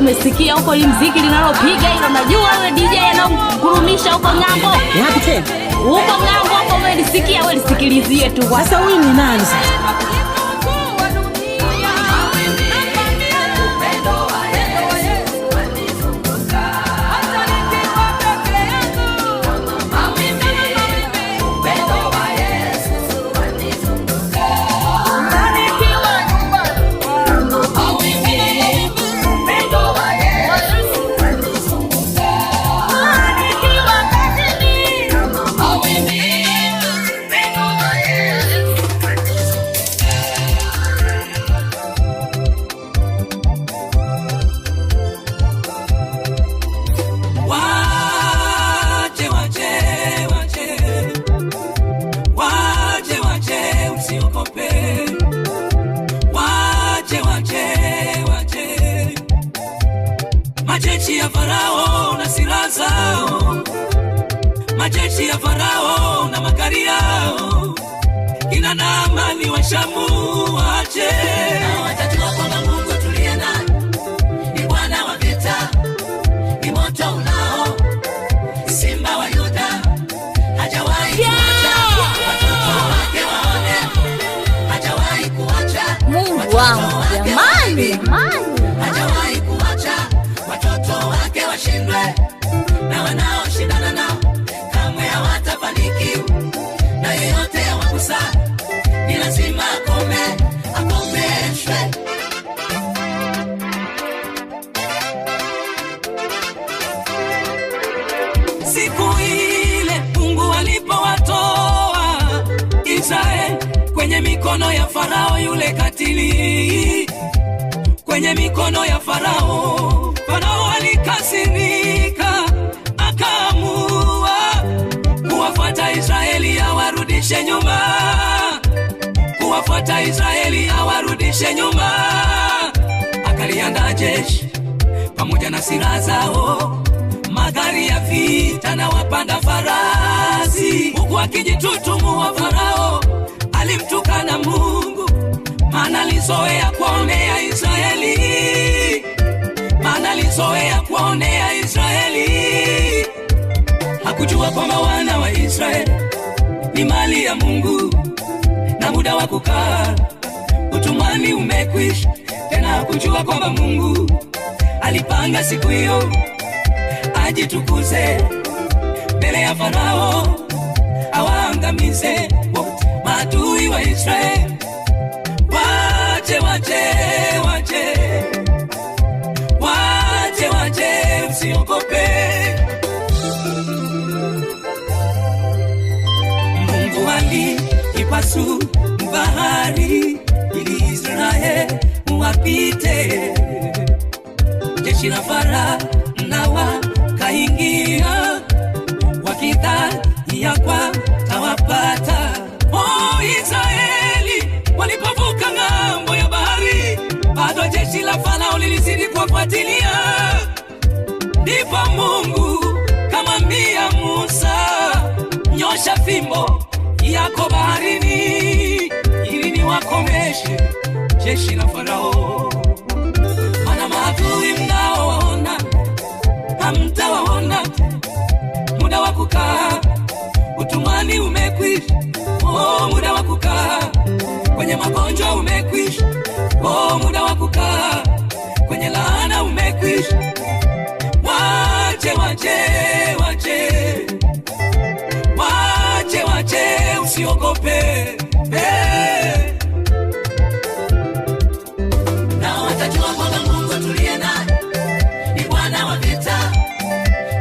umesikia huko ile muziki linalopiga hilo, unajua wewe DJ anakurumisha huko ngambo. Wapi tena? Huko ngambo huko umelisikia, wewe lisikilizie tu. Sasa huyu ni nani sasa? Majeshi ya Farao na silaha zao, majeshi ya Farao na magari yao, kina Naamani wa Shamu wache. Na watajua kwamba Mungu tuliye naye ni Bwana wa vita, ni moto unao, Simba wa Yuda, hajawahi kuacha watoto wake waone, hajawahi kuacha Mungu wangu jamani, hajawahi kuacha watoto wake washindwe, na wanaoshindana nao kamwe hawatafanikiwa, na yeyote awagusa ni lazima akomeshwe. Siku ile Mungu alipowatoa Israeli kwenye mikono ya Farao yule katili, kwenye mikono ya Farao, Farao alikasirika, akaamua kuwafuata Israeli awarudishe nyuma, kuwafuata Israeli awarudishe nyuma. Akaliandaa jeshi pamoja na silaha zao, magari ya vita na wapanda farasi, huku akijitutumua Farao alimtukana Mungu, maana alizoea kuonea Israeli, maana alizoea kuonea Israeli. Hakujua kwamba wana wa Israeli ni mali ya Mungu, na muda wa kukaa utumwani umekwisha. Tena hakujua kwamba Mungu alipanga siku hiyo ajitukuze mbele ya Farao, awaangamize wote maadui wa Israeli. Wache, msiogope. Mungu aliipasua bahari ili Israeli wapite, jeshi la Farao na wakaingia wakidhani ya kwamba tawapata. Israeli walipovuka ng'ambo ya bahari, bado jeshi la Farao lilizidi kuwafuatilia. Ndipo Mungu kamwambia Musa, nyosha fimbo yako baharini ili niwakomeshe jeshi la Farao. Maana maadui mnaowaona hamtawaona, muda wa kukaa utumwani umekwisha. Muda wa kukaa kwenye magonjwa umekwisha. Muda wa kukaa kwenye laana umekwisha. Wache, usiogope. Na watajua kwamba Mungu tuliye naye ni Bwana wa vita,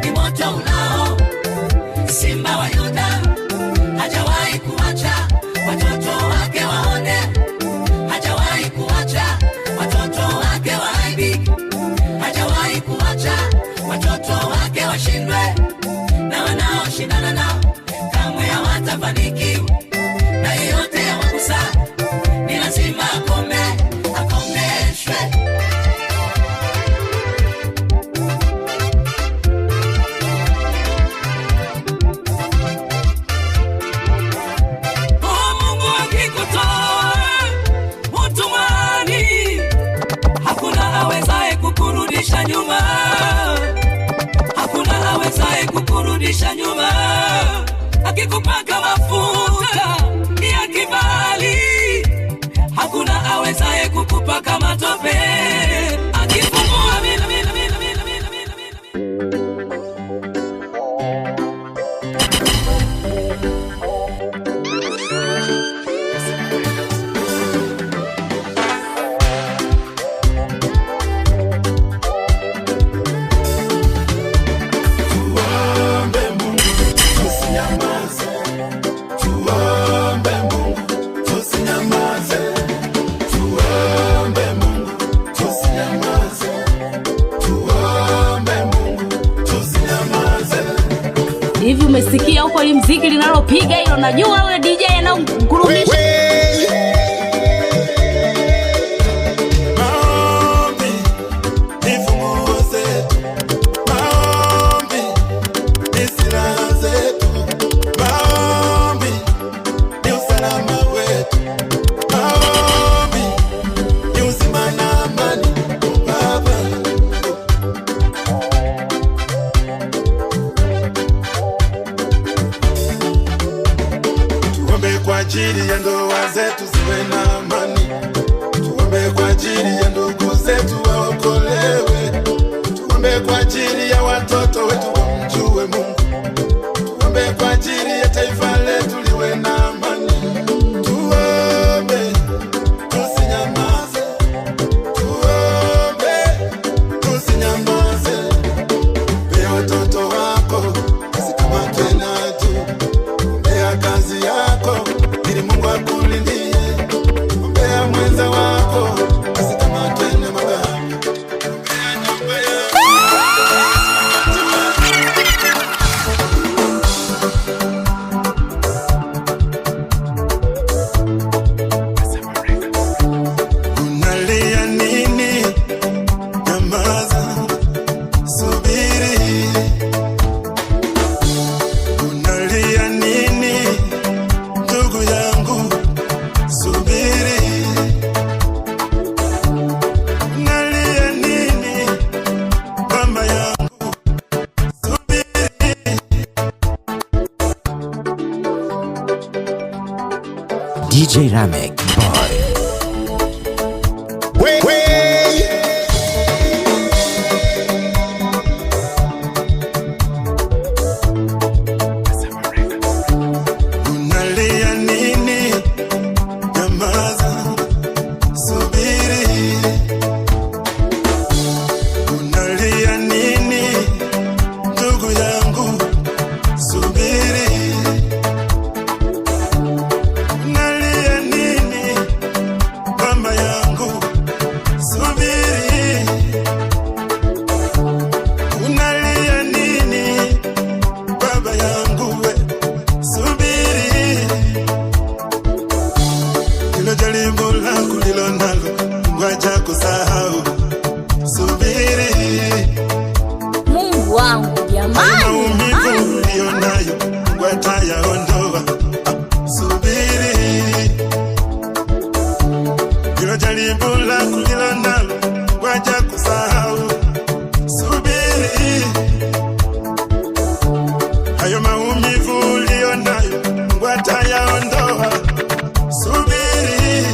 ni moto unao, Simba wa Yuda, hajawahi kuacha watoto wake waone, hajawahi kuacha watoto wake waaibike, hajawahi kuacha watoto wake washindwe, na wanaoshindana nao kamwe hawatafanikiwa, na kurudisha nyuma, akikupaka mafuta ya kibali, hakuna awezaye kukupaka matope. Akifungua mina mina mina mina mina mina mina. Hivi umesikia huko ile muziki linalopiga hilo? Najua wewe DJ anakurumisha. Kwa ajili ya ndoa zetu ziwe na amani, tuombe kwa ajili ya ndugu zetu waokolewe, tuombe kwa ajili ya watoto wetu wamjue Mungu, tuombe kwa ajili ya taifa letu liwe na amani, tuombe tusinyamaze, tuombe tusinyamaze. Pea watoto wako wasikamatwe na adui, pea kazi yako ili Mungu akulindie, ombea mwenza wako asikamatwe na magambo, ombea nyumba yako. Unalia nini? Nyamaza, subiri. Unalia nini? Ndugu yangu, subiri. Unalia nini? Mama yangu, subiri. DJ Ramek Boy. Unalia nini? Nyamaza, subiri. Unalia nini? Ndugu yangu, subiri. Unalia nini? Mama yangu, subiri. Unalia nini? Baba yangu, we subiri. Kila jaribu lako lilo nalo Mungu hajakusahau, subiri. Mungu wangu jamani. Maumivu uliyo nayo Mungu atayaondoa, subiri. Kila jaribu lako lilo nalo Mungu hajakusahau, subiri. Hayo maumivu uliyo nayo Mungu atayaondoa, subiri.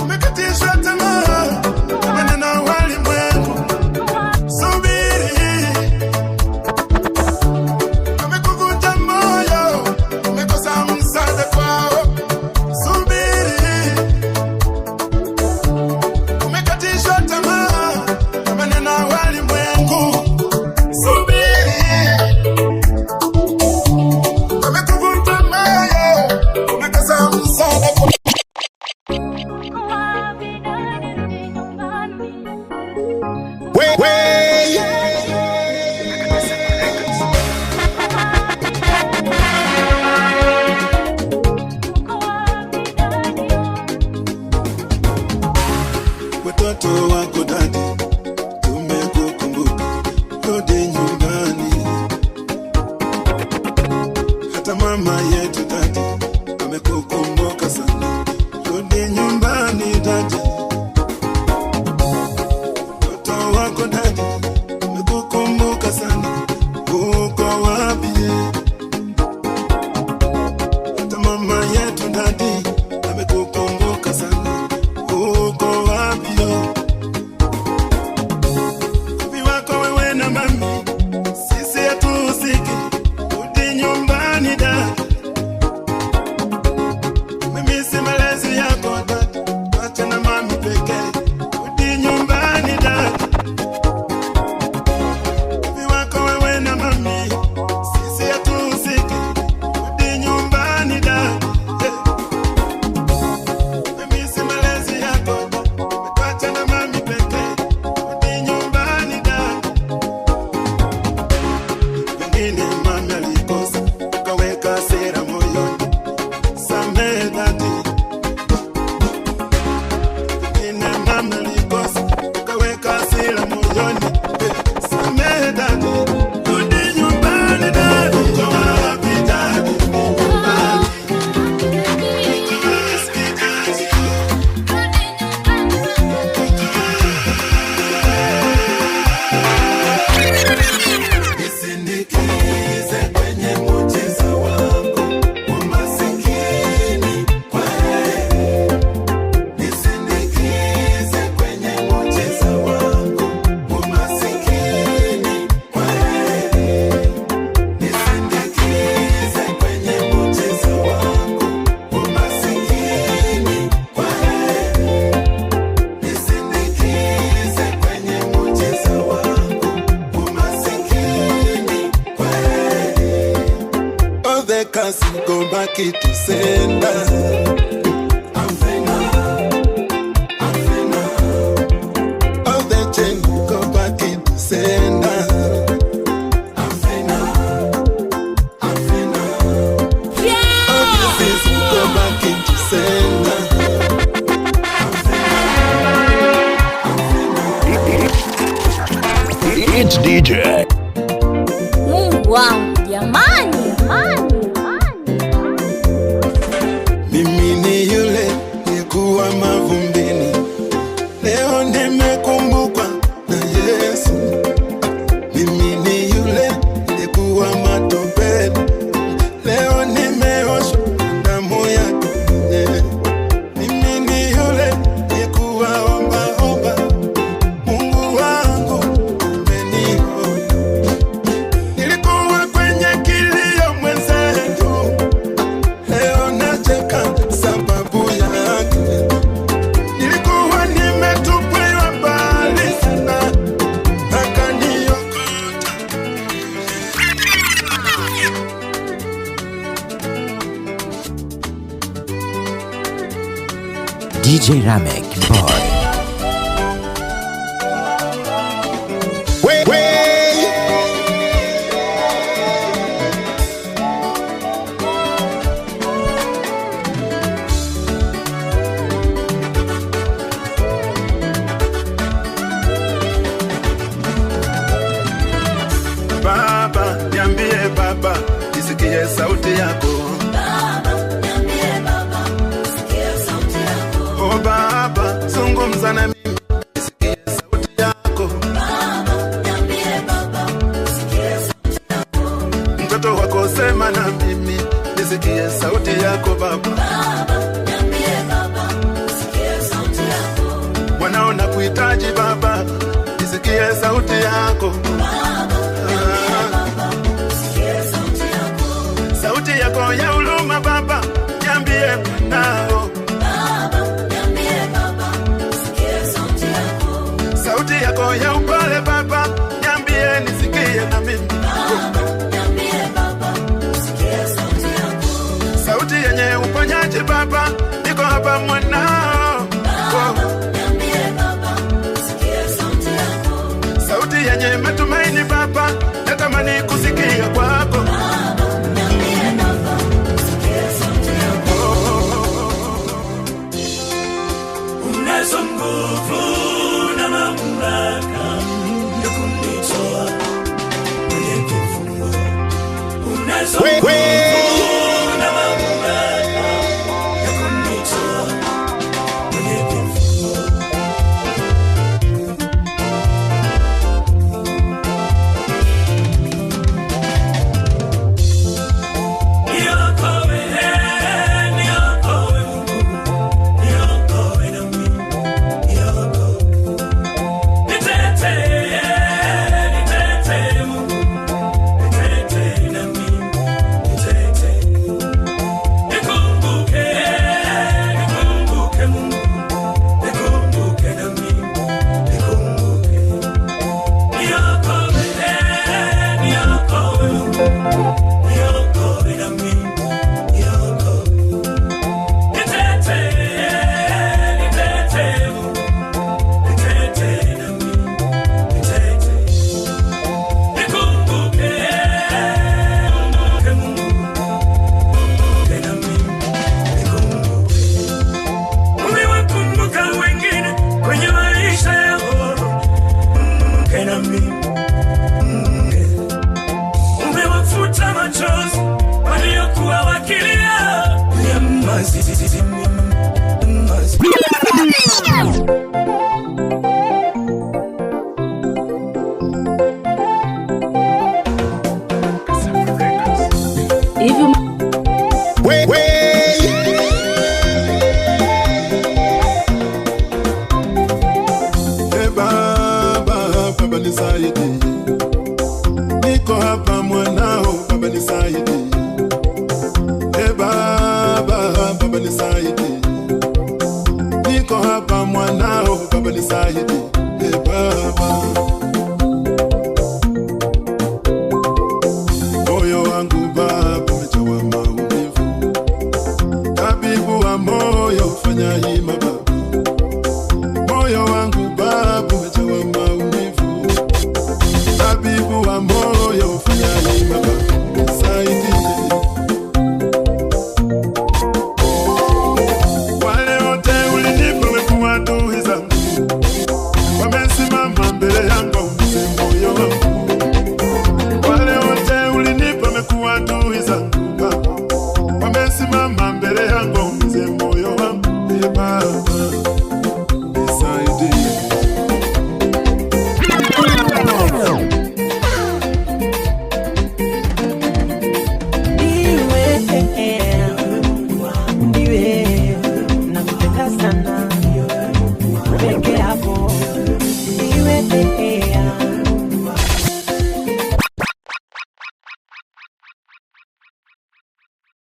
Umekatishwa tamaa na maneno ya walimwengu, subiri. Wamekuvunja moyo, umekosa msaada kwao, subiri. Umekatishwa tamaa na maneno ya walimwengu, subiri. Wamekuvunja moyo, umekosa msaada kwao. Watoto wako dadi, tumekukumbuka, rudi nyumbani. Hata mama yetu dadi amekukumbuka sana, rudi nyumbani dadi. Watoto wako dadi amekukumbuka sana, moyoni. Samehe dadi, rudi nyumbani dadi. Uko wapi dadi? Nyumbani. Nisindikize kwenye muujiza wangu wa masikini kwa heri. Nisindikize kwenye muujiza wangu wa masikini kwa heri. Nisindikize kwenye muujiza wangu wa masikini kwa heri. Nisindikize kwenye muujiza wangu wa masikini kwa heri. All the cars go back to sender. All the chain go back to sender. All the things go back to sender. It's DJ. Mungu wangu jamani, Mimi ni yule nilikuwa mavumbini, leo nimekumbukwa na Yesu. Mimi ni yule nilikuwa matopeni, leo nimeoshwa na damu yake. Mimi ni yule nilikuwa omba, Mungu wangu umeniona. Nilikuwa kwenye kilio mwenzetu, leo nacheka sababu yake. Nilikuwa nimetupwa mbali sana, akaniokota. DJ Ramek Boy. Baba, niambie Baba, nisikie sauti yako. Oh Baba, zungumza na mimi, nisikie sauti yako. Mtoto wako sema na mimi, nisikie sauti yako Baba. Wanaona kuhitaji Baba, nisikie sauti yako. Sauti yako ya huruma Baba, niambie nao. Sauti yako ya upole Baba, niambie nisikie na mimi. Sauti yenye uponyaji Baba, niko hapa mwanao. Sauti yenye matumaini Baba, natamani kusikia kwako. Unazo nguvu na mamlaka ya kunitoa kwenye kifungo. Unazo nguvu na mamlaka ya kunitoa kwenye kifungo. Niokoe, niokoe Mungu, niokoe na mimi. Nitetee Mungu, nitetee na mimi. na mimi. Umewafuta machozi waliokuwa wakilia. Nyamazi. Baba nisaidie, niko hapa mwanao, Baba nisaidie. Baba nisaidie, niko hapa mwanao, Baba nisaidie. Baba